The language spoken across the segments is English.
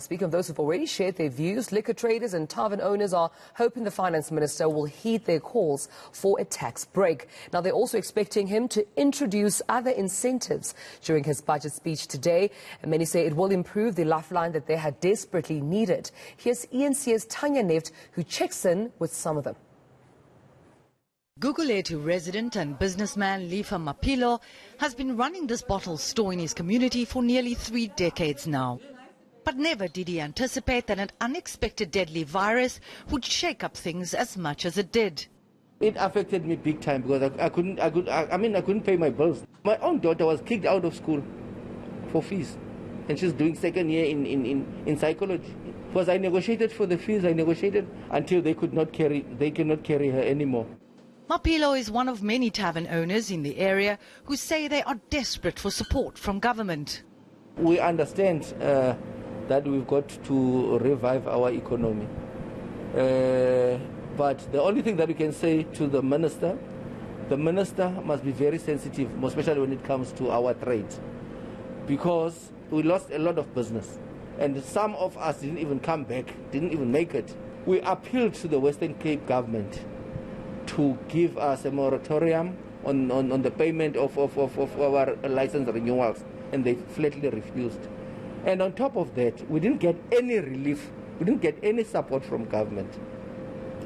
Speaking of those who've already shared their views, liquor traders and tavern owners are hoping the finance minister will heed their calls for a tax break. Now, they're also expecting him to introduce other incentives during his budget speech today. And many say it will improve the lifeline that they had desperately needed. Here's eNCA's Tanya Nefdt, who checks in with some of them. Gugulethu resident and businessman Lifa Mapilo has been running this bottle store in his community for nearly 3 decades now. But never did he anticipate that an unexpected deadly virus would shake up things as much as it did. It affected me big time because I couldn't pay my bills. My own daughter was kicked out of school for fees, and she's doing second year in psychology. Because I negotiated for the fees, I negotiated until they cannot carry her anymore. Mapilo is one of many tavern owners in the area who say they are desperate for support from government. We understand that we've got to revive our economy. But the only thing that we can say to the minister must be very sensitive, especially when it comes to our trade, because we lost a lot of business and some of us didn't even come back, didn't even make it. We appealed to the Western Cape government to give us a moratorium on the payment of our license renewals, and they flatly refused. And on top of that, we didn't get any relief, we didn't get any support from government,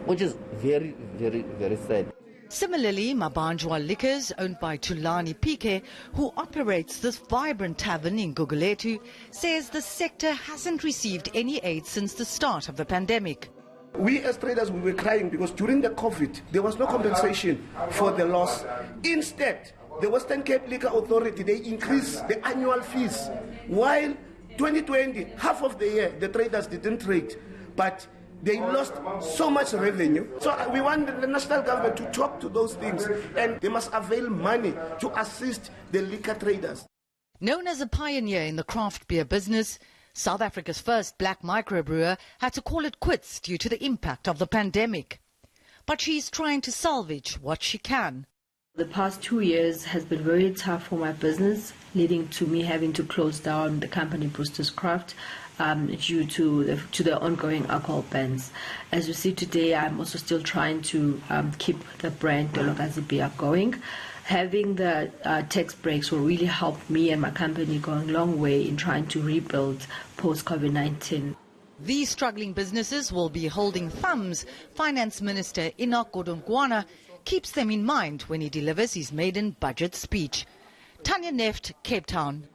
which is very, very, very sad. Similarly, Mabanjwa Liquors, owned by Tulani Pike, who operates this vibrant tavern in Gugulethu, says the sector hasn't received any aid since the start of the pandemic. We as traders, we were crying because during the COVID, there was no compensation for the loss. Instead, the Western Cape Liquor Authority, they increased the annual fees. While 2020, half of the year, the traders didn't trade, but they lost so much revenue. So we want the national government to talk to those things, and they must avail money to assist the liquor traders. Known as a pioneer in the craft beer business, South Africa's first black microbrewer had to call it quits due to the impact of the pandemic. But she's trying to salvage what she can. The past 2 years has been very tough for my business, leading to me having to close down the company Brewster's Craft due to the ongoing alcohol bans. As you see today, I'm also still trying to keep the brand Dolokazi beer going. Having the tax breaks will really help me and my company going a long way in trying to rebuild post-COVID-19. These struggling businesses will be holding thumbs. Finance Minister Enoch Godongwana keeps them in mind when he delivers his maiden budget speech. Tanya Nefdt, Cape Town.